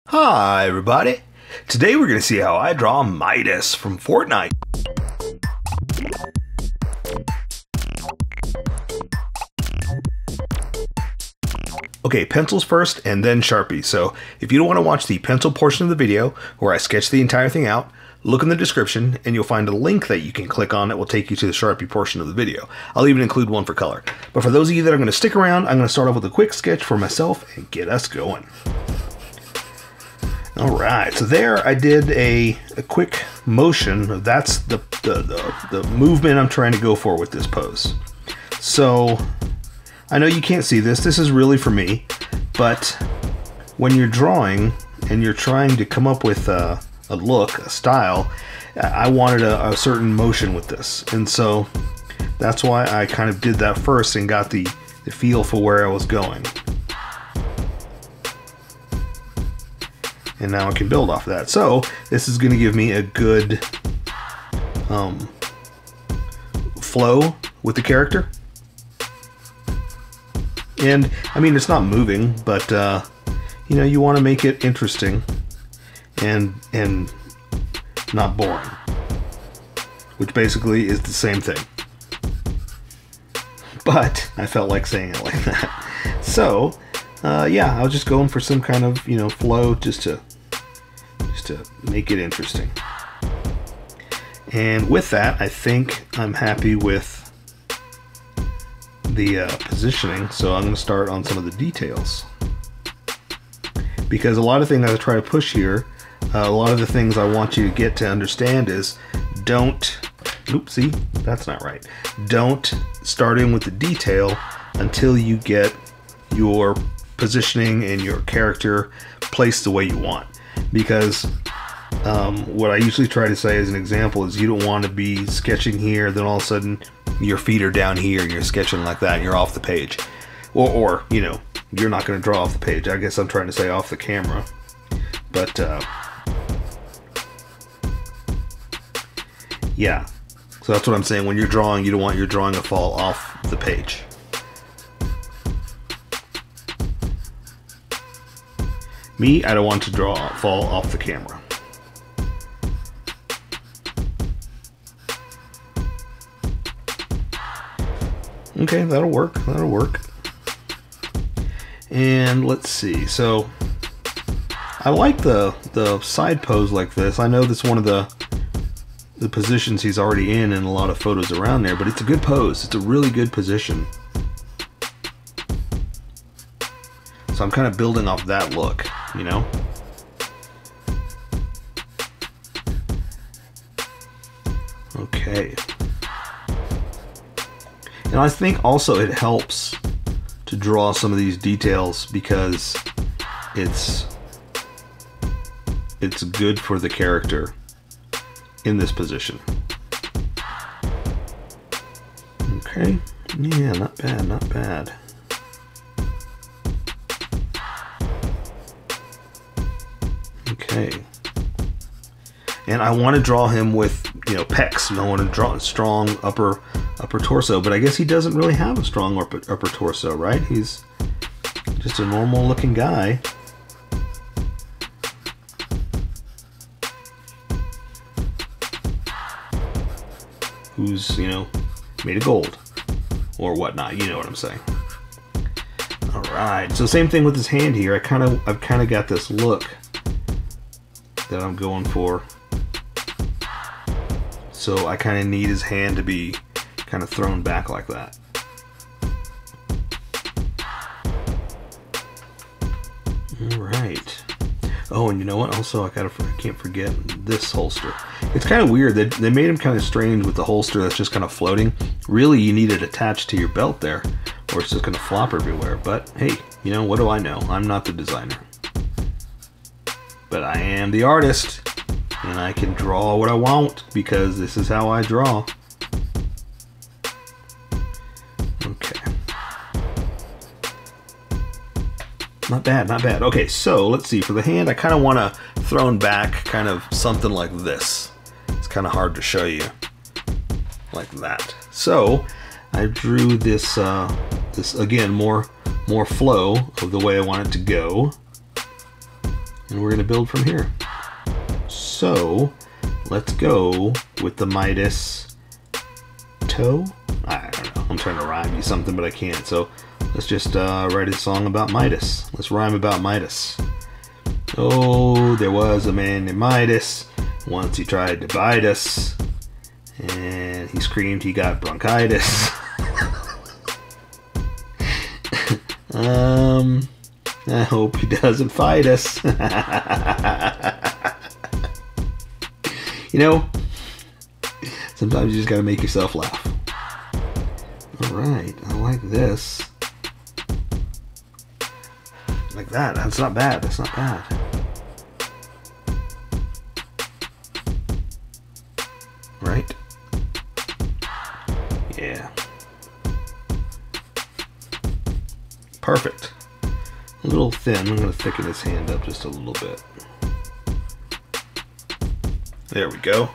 Hi everybody! Today we're going to see how I draw Midas from Fortnite. Okay, pencils first and then Sharpie. So if you don't want to watch the pencil portion of the video where I sketch the entire thing out, look in the description and you'll find a link that you can click on that will take you to the Sharpie portion of the video. I'll even include one for color. But for those of you that are going to stick around, I'm going to start off with a quick sketch for myself and get us going. Alright, so there I did a quick motion. That's the movement I'm trying to go for with this pose. So I know you can't see this. This is really for me. But when you're drawing and you're trying to come up with a look, a style, I wanted a certain motion with this. And so that's why I kind of did that first and got the feel for where I was going. And now I can build off of that. So this is going to give me a good flow with the character. And I mean, it's not moving, but you know, you want to make it interesting and not boring, which basically is the same thing. But I felt like saying it like that. So yeah, I was just going for some kind of, you know, flow just to make it interesting. And with that, I think I'm happy with the positioning. So I'm going to start on some of the details, because a lot of things I try to push here, a lot of the things I want you to get to understand is don't, oopsie, that's not right. Don't start in with the detail until you get your positioning and your character placed the way you want. Because what I usually try to say as an example is you don't want to be sketching here, then all of a sudden your feet are down here and you're sketching like that and you're off the page. Or you know, you're not going to draw off the page. I guess I'm trying to say off the camera. But yeah, so that's what I'm saying. When you're drawing, you don't want your drawing to fall off the page. Me, I don't want to fall off the camera. Okay, that'll work. That'll work. And let's see. So I like the side pose like this. I know that's one of the positions he's already in a lot of photos around there, but it's a good pose. It's a really good position. So I'm kind of building off that look, you know? Okay. And I think also it helps to draw some of these details because it's good for the character in this position. Okay. Yeah, not bad, not bad. Okay. And I want to draw him with, you know, pecs. I want to draw a strong upper torso, but I guess he doesn't really have a strong upper torso, right? He's just a normal looking guy. Who's, you know, made of gold or whatnot, you know what I'm saying. All right, so same thing with his hand here. I've kind of got this look that I'm going for. So I kind of need his hand to be kind of thrown back like that. All right. Oh, and you know what? Also, I can't forget this holster. It's kind of weird. They made him kind of strange with the holster that's just kind of floating. Really, you need it attached to your belt there, or it's just going to flop everywhere. But hey, you know, what do I know? I'm not the designer. But I am the artist, and I can draw what I want because this is how I draw. Okay. Not bad, not bad. Okay, so let's see. For the hand, I kind of want to thrown back kind of something like this. It's kind of hard to show you like that. So I drew this, this again, more flow of the way I want it to go. And we're going to build from here. So let's go with the Midas toe. I don't know. I'm trying to rhyme you something, but I can't. So let's just write a song about Midas. Let's rhyme about Midas. Oh, there was a man named Midas. Once he tried to bite us. And he screamed he got bronchitis. I hope he doesn't fight us. You know, sometimes you just gotta make yourself laugh. Alright, I like this. Like that. That's not bad. That's not bad. Right? Yeah. Perfect. A little thin. I'm going to thicken his hand up just a little bit. There we go.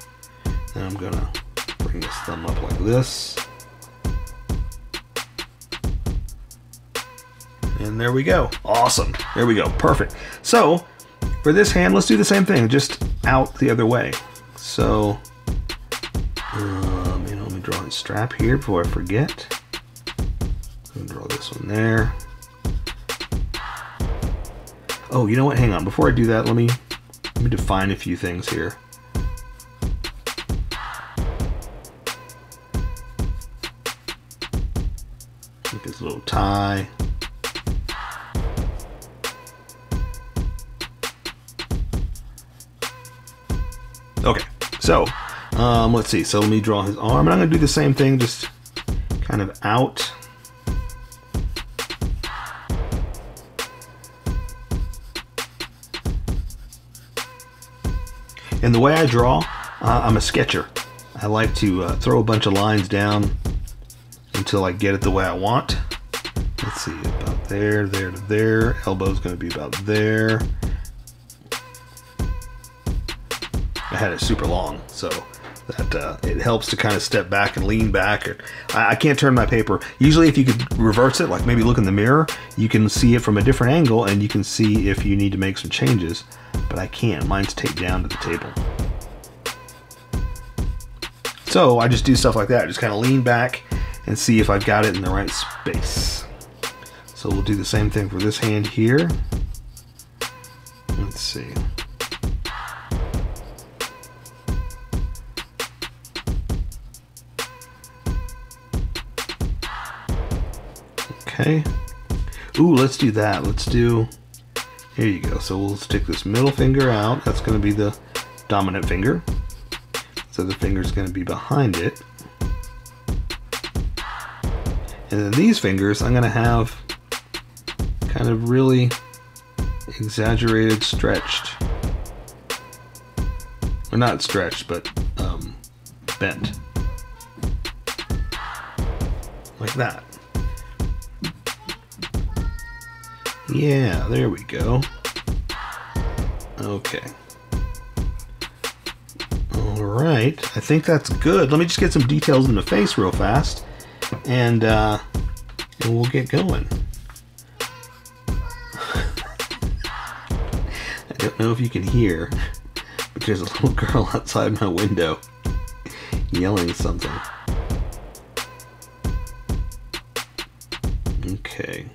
And I'm going to bring this thumb up like this. And there we go. Awesome. There we go. Perfect. So, for this hand, let's do the same thing, just out the other way. So, let me draw his strap here before I forget. I'm going to draw this one there. Oh, you know what? Hang on. Before I do that, let me define a few things here. Make this little tie. Okay, so let's see. So let me draw his arm, and I'm going to do the same thing, just kind of out. And the way I draw, I'm a sketcher. I like to throw a bunch of lines down until I get it the way I want. Let's see, about there, there to there. Elbow's going to be about there. I had it super long, so that it helps to kind of step back and lean back. I can't turn my paper. Usually if you could reverse it, like maybe look in the mirror, you can see it from a different angle and you can see if you need to make some changes. But I can't. Mine's taped down to the table. So I just do stuff like that. Just kind of lean back and see if I've got it in the right space. So we'll do the same thing for this hand here. Let's see. Okay. Ooh, let's do that. Let's do... Here you go. So we'll stick this middle finger out. That's going to be the dominant finger. So the finger is going to be behind it. And then these fingers, I'm going to have kind of really exaggerated stretched. Or not stretched, but bent. Like that. Yeah, there we go. Okay. Alright, I think that's good. Let me just get some details in the face real fast, and we'll get going. I don't know if you can hear, but there's a little girl outside my window yelling something. Okay.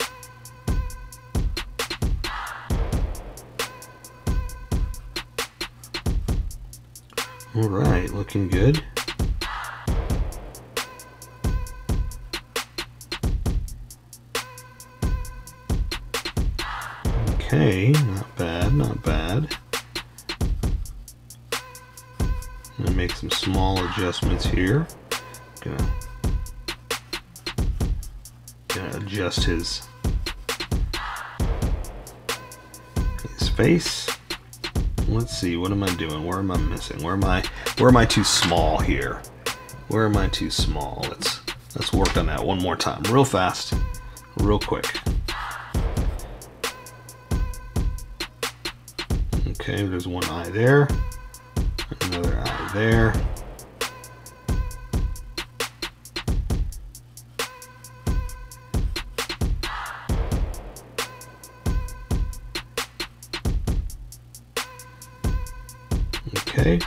Alright, looking good. Okay, not bad, not bad. I'm gonna make some small adjustments here. Gonna adjust his face. Let's see, what am I doing? Where am I missing? Where am I too small here? Where am I too small? Let's work on that one more time, real fast, real quick. Okay, there's one eye there, another eye there. Okay,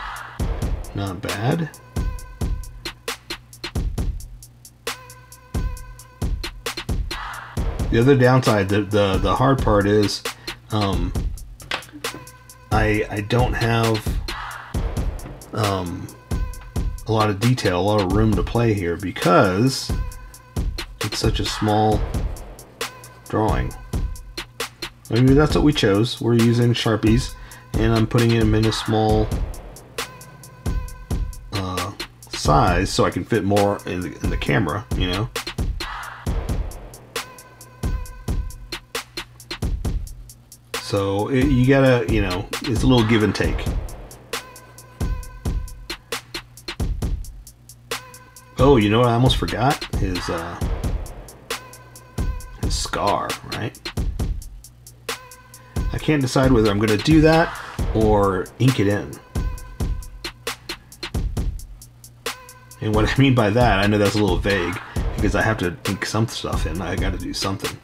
not bad. The other downside, the hard part is, I don't have a lot of detail, a lot of room to play here because it's such a small drawing. Maybe that's what we chose. We're using Sharpies, and I'm putting them in a small size so I can fit more in the camera, you know. So you gotta, you know, it's a little give and take. Oh, you know what I almost forgot? His scar, right? I can't decide whether I'm gonna do that or ink it in. And what I mean by that, I know that's a little vague because I have to ink some stuff in. I gotta do something.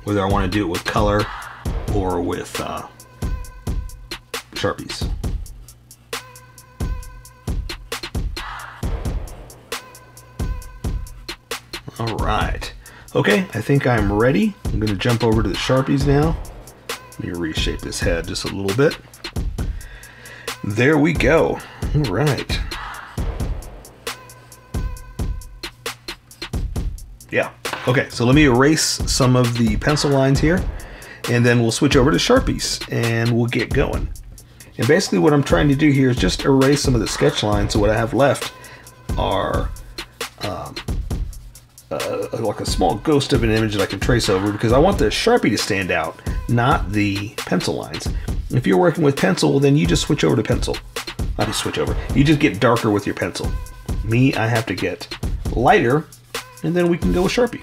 Whether I want to do it with color or with Sharpies. All right. Okay, I think I'm ready. I'm going to jump over to the Sharpies now. Let me reshape this head just a little bit. There we go. All right. Yeah. Okay, so let me erase some of the pencil lines here, and then we'll switch over to Sharpies, and we'll get going. And basically what I'm trying to do here is just erase some of the sketch lines, so what I have left are like a small ghost of an image that I can trace over, because I want the Sharpie to stand out, not the pencil lines. If you're working with pencil, then you just switch over to pencil. Not just switch over. You just get darker with your pencil. Me, I have to get lighter, and then we can go with Sharpie.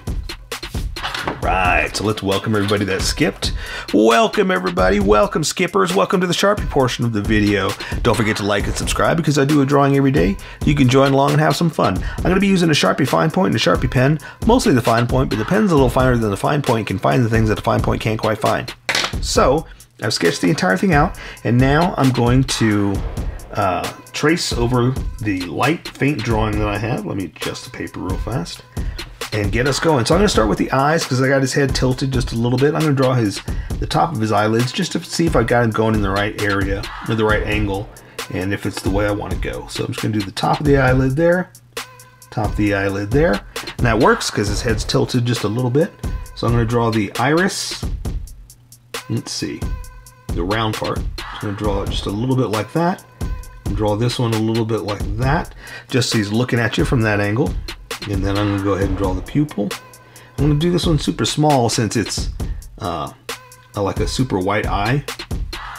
Right, so let's welcome everybody that skipped. Welcome everybody, welcome skippers, welcome to the Sharpie portion of the video. Don't forget to like and subscribe because I do a drawing every day. You can join along and have some fun. I'm going to be using a Sharpie fine point and a Sharpie pen, mostly the fine point, but the pen's a little finer than the fine point can find the things that the fine point can't quite find. So, I've sketched the entire thing out, and now I'm going to trace over the light, faint drawing that I have. Let me adjust the paper real fast and get us going. So I'm going to start with the eyes because I got his head tilted just a little bit. I'm going to draw the top of his eyelids just to see if I got him going in the right area or the right angle and if it's the way I want to go. So I'm just going to do the top of the eyelid there, top of the eyelid there, and that works because his head's tilted just a little bit. So I'm going to draw the iris. Let's see, the round part. I'm going to draw it just a little bit like that. And draw this one a little bit like that, just so he's looking at you from that angle. And then I'm going to go ahead and draw the pupil. I'm going to do this one super small since it's like a super white eye,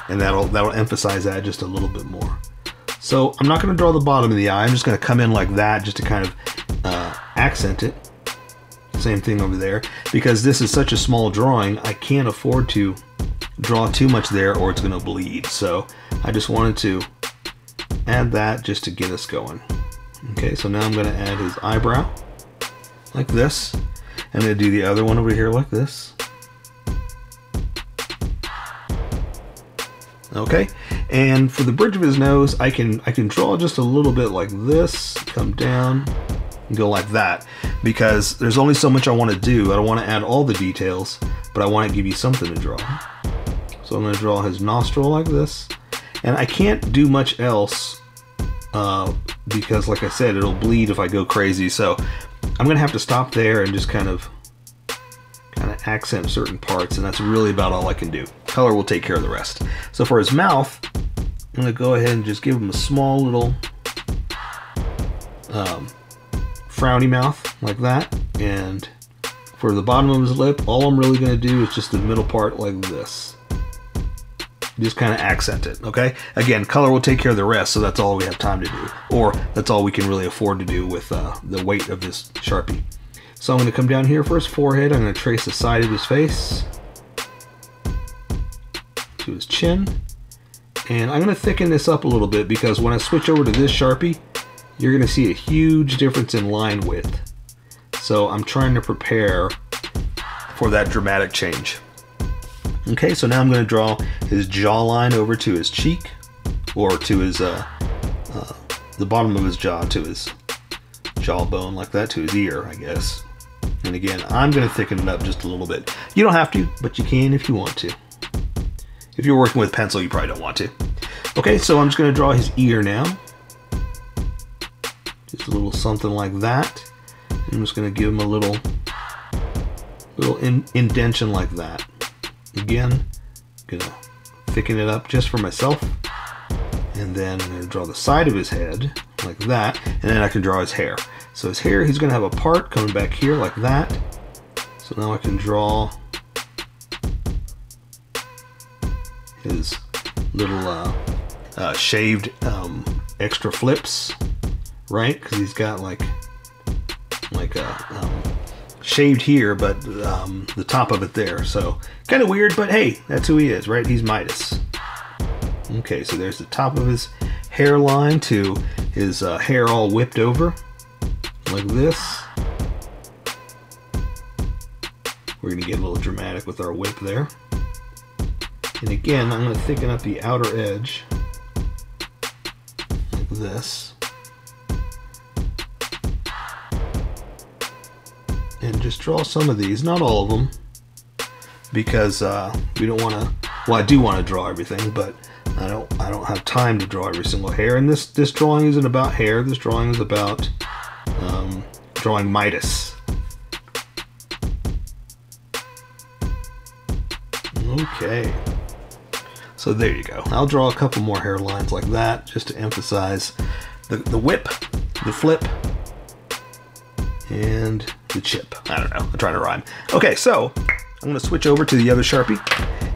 and that'll emphasize that just a little bit more. So I'm not going to draw the bottom of the eye. I'm just going to come in like that just to kind of accent it. Same thing over there, because this is such a small drawing, I can't afford to draw too much there or it's going to bleed. So I just wanted to add that just to get us going. Okay, so now I'm going to add his eyebrow like this. I'm going to do the other one over here like this. Okay, and for the bridge of his nose, I can draw just a little bit like this, come down, and go like that, because there's only so much I want to do. I don't want to add all the details, but I want to give you something to draw. So I'm going to draw his nostril like this, and I can't do much else because, like I said, it'll bleed if I go crazy. So I'm gonna have to stop there and just kind of accent certain parts, and that's really about all I can do. Color will take care of the rest. So for his mouth, I'm gonna go ahead and just give him a small little frowny mouth like that. And for the bottom of his lip, all I'm really gonna do is just the middle part like this. Just kind of accent it, okay? Again, color will take care of the rest, so that's all we have time to do. Or that's all we can really afford to do with the weight of this Sharpie. So I'm going to come down here for his forehead. I'm going to trace the side of his face to his chin. And I'm going to thicken this up a little bit because when I switch over to this Sharpie, you're going to see a huge difference in line width. So I'm trying to prepare for that dramatic change. Okay, so now I'm going to draw his jawline over to his cheek, or to his the bottom of his jaw, to his jawbone, like that, to his ear, I guess. And again, I'm going to thicken it up just a little bit. You don't have to, but you can if you want to. If you're working with pencil, you probably don't want to. Okay, so I'm just going to draw his ear now. Just a little something like that. I'm just going to give him a little indentation like that. Again, gonna thicken it up just for myself. And then I'm gonna draw the side of his head like that. And then I can draw his hair. So his hair, he's gonna have a part coming back here like that. So now I can draw his little shaved extra flips, right? Because he's got like a shaved here, but the top of it there. So kind of weird, but hey, that's who he is, right? He's Midas. Okay, so there's the top of his hairline to his hair all whipped over like this. We're gonna get a little dramatic with our whip there. And again, I'm gonna thicken up the outer edge like this. And just draw some of these, not all of them, because we don't want to. Well, I do want to draw everything, but I don't have time to draw every single hair. And this drawing isn't about hair. This drawing is about drawing Midas. Okay, so there you go. I'll draw a couple more hairlines like that, just to emphasize the whip, the flip, and the chip. I don't know, I'm trying to rhyme. Okay, so I'm gonna switch over to the other Sharpie,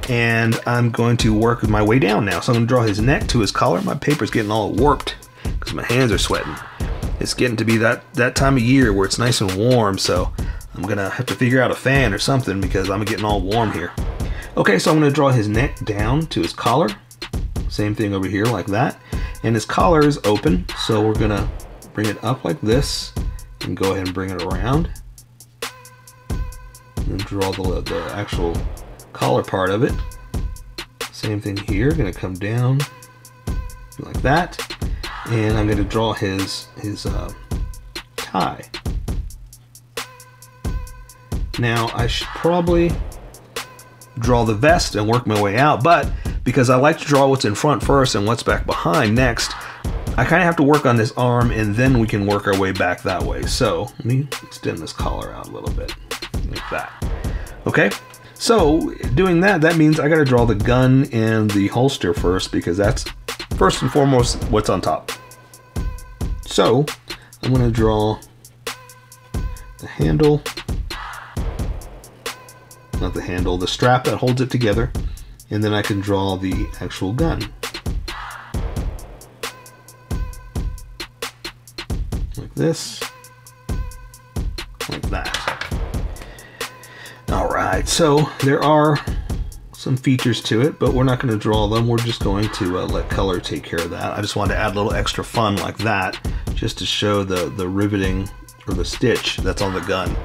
and I'm going to work my way down now. So I'm gonna draw his neck to his collar. My paper's getting all warped because my hands are sweating. It's getting to be that time of year where it's nice and warm, so I'm gonna have to figure out a fan or something because I'm getting all warm here. Okay, so I'm gonna draw his neck down to his collar. Same thing over here like that. And his collar is open, so we're gonna bring it up like this and go ahead and bring it around. And draw the actual collar part of it. Same thing here, gonna come down like that. And I'm gonna draw his tie. Now I should probably draw the vest and work my way out, but because I like to draw what's in front first and what's back behind next, I kind of have to work on this arm and then we can work our way back that way. So let me extend this collar out a little bit, like that. Okay, so doing that means I gotta draw the gun and the holster first because that's first and foremost what's on top. So I'm gonna draw the handle, not the handle, the strap that holds it together, and then I can draw the actual gun. Like this, like that. Alright, so there are some features to it, but we're not going to draw them. We're just going to let color take care of that. I just wanted to add a little extra fun like that, just to show the riveting or the stitch that's on the gun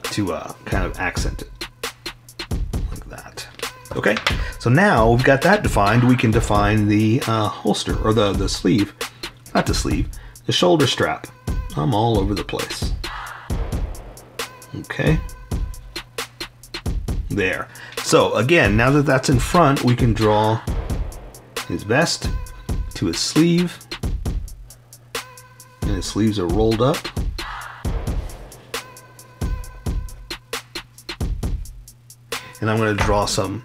to kind of accent it. Okay, so now we've got that defined, we can define the holster, or the sleeve, not the sleeve, the shoulder strap. I'm all over the place. Okay, there. So again, now that that's in front, we can draw his vest to his sleeve, and his sleeves are rolled up. And I'm going to draw some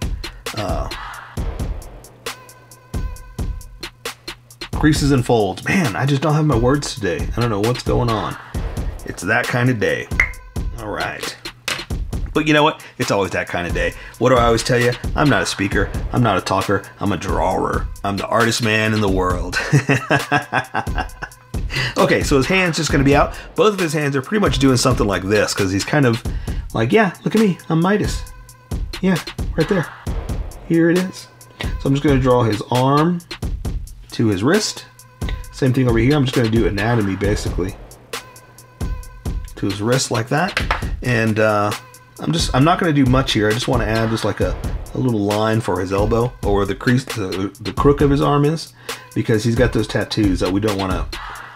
creases and folds. Man, I just don't have my words today. I don't know what's going on. It's that kind of day. All right. But you know what? It's always that kind of day. What do I always tell you? I'm not a speaker. I'm not a talker. I'm a drawer. I'm the artist man in the world. Okay, so his hand's just going to be out. Both of his hands are pretty much doing something like this because he's kind of like, yeah, look at me. I'm Midas. Yeah, right there. Here it is. So I'm just going to draw his arm to his wrist. Same thing over here. I'm just going to do anatomy basically to his wrist like that. And I'm not going to do much here. I just want to add just like a a little line for his elbow, or where the crease, the crook of his arm is, because he's got those tattoos that we don't want to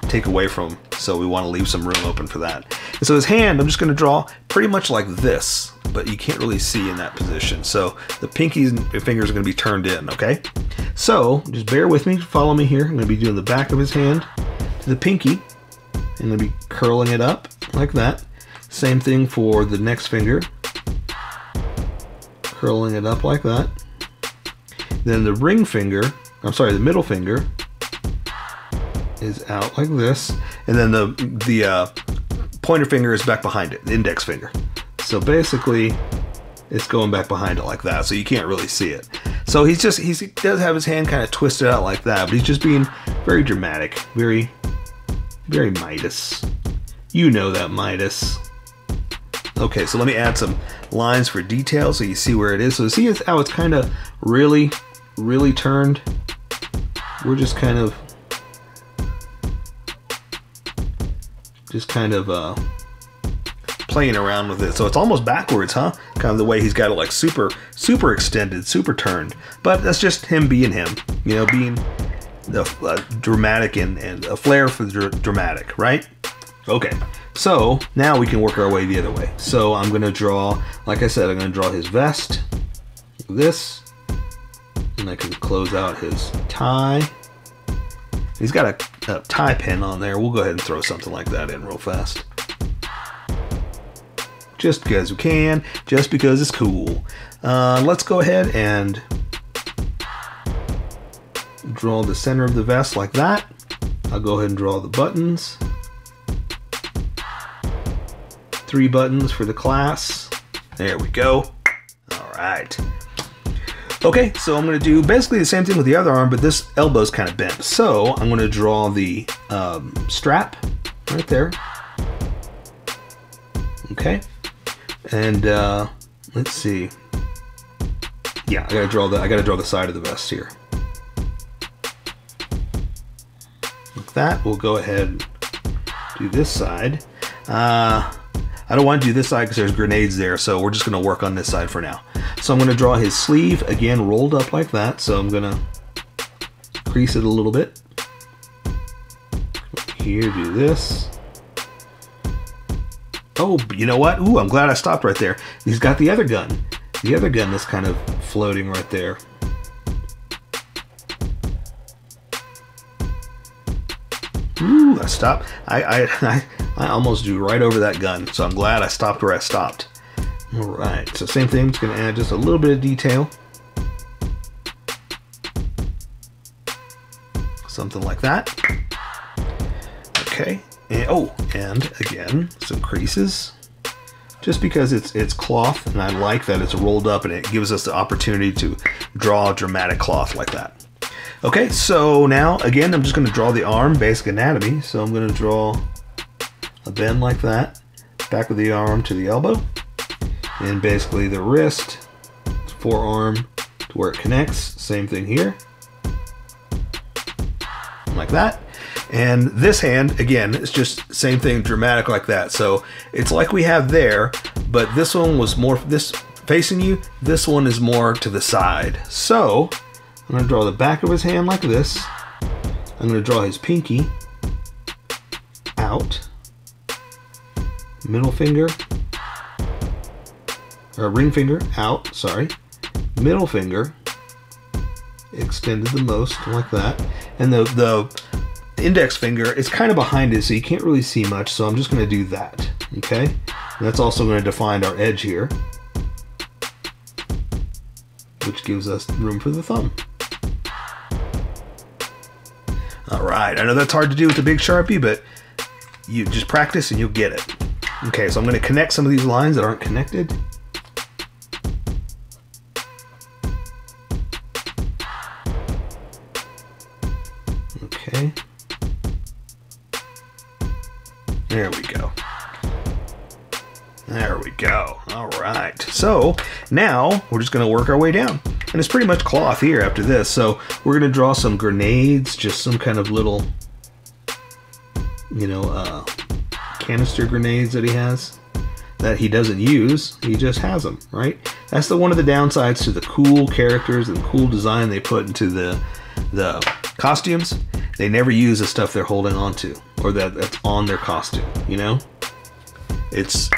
take away from him, so we want to leave some room open for that. And so his hand, I'm just going to draw pretty much like this, but you can't really see in that position. So the pinky fingers are going to be turned in, okay? So just bear with me, follow me here. I'm going to be doing the back of his hand to the pinky. I'm going to be curling it up like that. Same thing for the next finger. Curling it up like that. Then the ring finger, I'm sorry, the middle finger is out like this, and then the pointer finger is back behind it, the index finger. So basically it's going back behind it like that, so you can't really see it. So he does have his hand kind of twisted out like that, but he's just being very dramatic, very Midas. You know that, Midas. Okay, so let me add some lines for detail so you see where it is. So see how it's kind of really turned? We're just kind of playing around with it. So it's almost backwards, huh? Kind of the way he's got it, like super extended, super turned. But that's just him being him, you know, being dramatic and a flair for the dramatic, right? Okay, so now we can work our way the other way. So I'm gonna draw, like I said, I'm gonna draw his vest, like this, and I can close out his tie. He's got a tie pin on there. We'll go ahead and throw something like that in real fast. Just because we can, just because it's cool. Let's go ahead and draw the center of the vest like that. I'll go ahead and draw the buttons. 3 buttons for the class. There we go. All right. Okay, so I'm going to do basically the same thing with the other arm, but this elbow's kind of bent. So I'm going to draw the strap right there. Okay, and let's see. Yeah, I gotta draw the side of the vest here. Like that. We'll go ahead and do this side. I don't want to do this side because there's grenades there, so we're just going to work on this side for now. So I'm going to draw his sleeve, again, rolled up like that. So I'm going to crease it a little bit. Here, do this. Oh, you know what? Ooh, I'm glad I stopped right there. He's got the other gun. The other gun is kind of floating right there. Ooh, I stopped. I almost drew right over that gun, so I'm glad I stopped where I stopped. All right, so same thing. I'm just going to add just a little bit of detail. Something like that. Okay, and oh, and again, some creases. Just because it's cloth, and I like that it's rolled up, and it gives us the opportunity to draw dramatic cloth like that. Okay, so now, again, I'm just going to draw the arm, basic anatomy. So I'm going to draw a bend like that, back of the arm to the elbow, and basically the wrist, forearm to where it connects. Same thing here, like that. And this hand, again, it's just same thing, dramatic like that. So it's like we have there, but this one was more this facing you. This one is more to the side. So I'm going to draw the back of his hand like this. I'm going to draw his pinky out, middle finger, or ring finger out, sorry, middle finger extended the most like that, and the index finger is kind of behind it, so you can't really see much, so I'm just going to do that. Okay, and that's also going to define our edge here, which gives us room for the thumb. Alright, I know that's hard to do with the big Sharpie, but you just practice and you'll get it. Okay, so I'm going to connect some of these lines that aren't connected. Okay. There we go. There we go. All right. So now we're just going to work our way down. And it's pretty much cloth here after this. So we're going to draw some grenades, just some kind of little, you know, canister grenades that he has. that he doesn't use. He just has them, right? That's one of the downsides to the cool characters and cool design they put into the costumes. They never use the stuff they're holding on to, or that's on their costume, you know? It's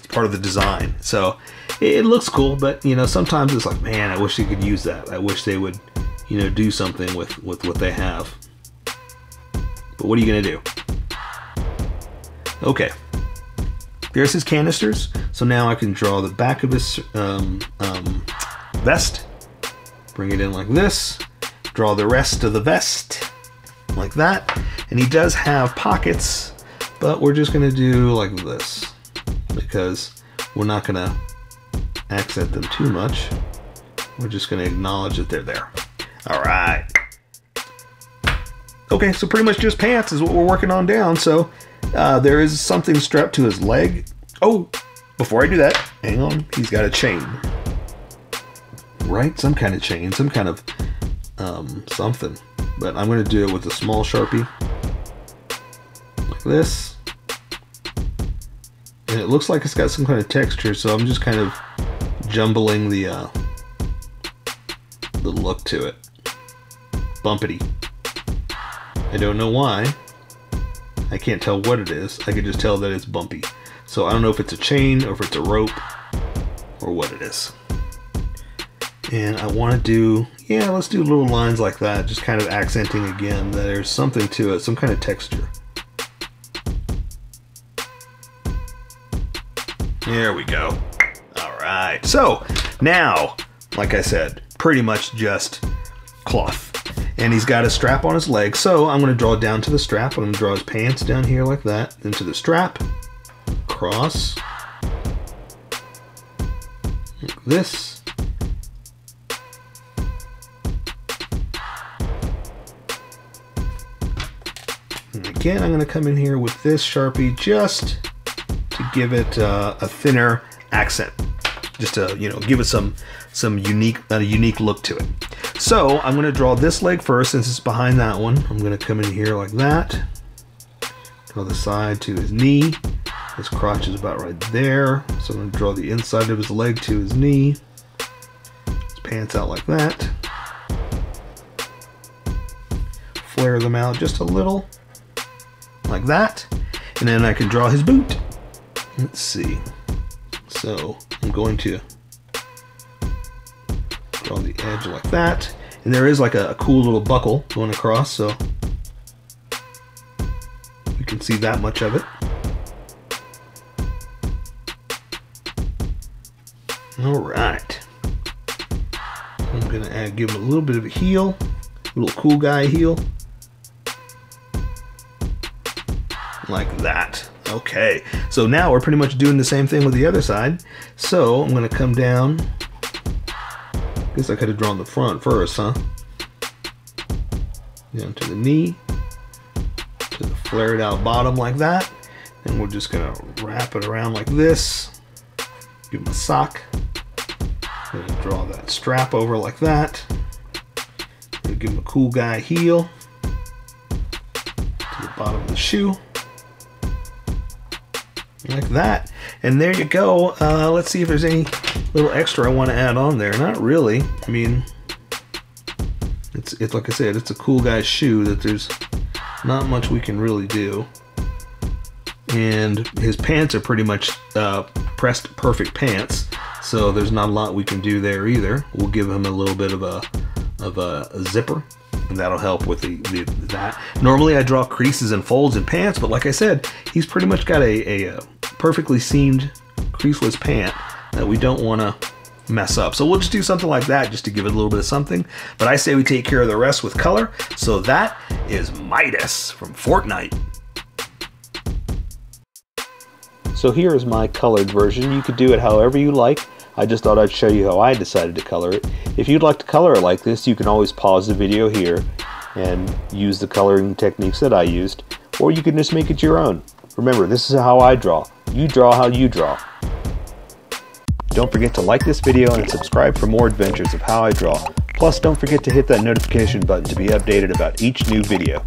part of the design. So it looks cool, but you know, sometimes it's like, man, I wish they could use that. I wish they would, you know, do something with what they have. But what are you gonna do? Okay, there's his canisters. So now I can draw the back of his vest, bring it in like this, draw the rest of the vest like that. And he does have pockets, but we're just gonna do like this because we're not gonna accent them too much. We're just gonna acknowledge that they're there. All right. Okay, so pretty much just pants is what we're working on down. So there is something strapped to his leg. Oh, before I do that, hang on, he's got a chain. Right, some kind of chain, some kind of something. But I'm gonna do it with a small Sharpie, like this. And it looks like it's got some kind of texture, so I'm just kind of jumbling the look to it. Bumpity. I don't know why. I can't tell what it is. I can just tell that it's bumpy. So I don't know if it's a chain or if it's a rope or what it is. And I want to do, yeah, let's do little lines like that, just kind of accenting again that there's something to it, some kind of texture. There we go. All right. So now, like I said, pretty much just cloth. And he's got a strap on his leg, so I'm going to draw down to the strap. I'm going to draw his pants down here like that, into the strap, cross, like this. And again, I'm going to come in here with this Sharpie just to give it a thinner accent, just to, you know, give it some unique look to it. So I'm going to draw this leg first since it's behind that one. I'm going to come in here like that. Draw the side to his knee. His crotch is about right there. So I'm going to draw the inside of his leg to his knee. His pants out like that. Flare them out just a little. Like that. And then I can draw his boot. Let's see. So I'm going to draw the edge like that, and there is like a cool little buckle going across, so you can see that much of it. All right, I'm gonna give him a little bit of a heel, a little cool guy heel, like that. Okay, so now we're pretty much doing the same thing with the other side. So I'm gonna come down. Guess I could have drawn the front first, huh? Down to the knee, to the flared out bottom like that. And we're just gonna wrap it around like this. Give him a sock. Gonna draw that strap over like that. Gonna give him a cool guy heel to the bottom of the shoe. Like that. And there you go. Let's see if there's any little extra I want to add on there. Not really. I mean, it's like I said, it's a cool guy's shoe that there's not much we can really do. And his pants are pretty much pressed perfect pants, so there's not a lot we can do there either. We'll give him a little bit of a zipper, and that'll help with that. Normally I draw creases and folds in pants, but like I said, he's pretty much got a perfectly seamed creaseless pant that we don't want to mess up. So we'll just do something like that just to give it a little bit of something. But I say we take care of the rest with color. So that is Midas from Fortnite. So here is my colored version. You could do it however you like. I just thought I'd show you how I decided to color it. If you'd like to color it like this, you can always pause the video here and use the coloring techniques that I used, or you can just make it your own. Remember, this is how I draw. You draw how you draw. Don't forget to like this video and subscribe for more adventures of how I draw. Plus, don't forget to hit that notification button to be updated about each new video.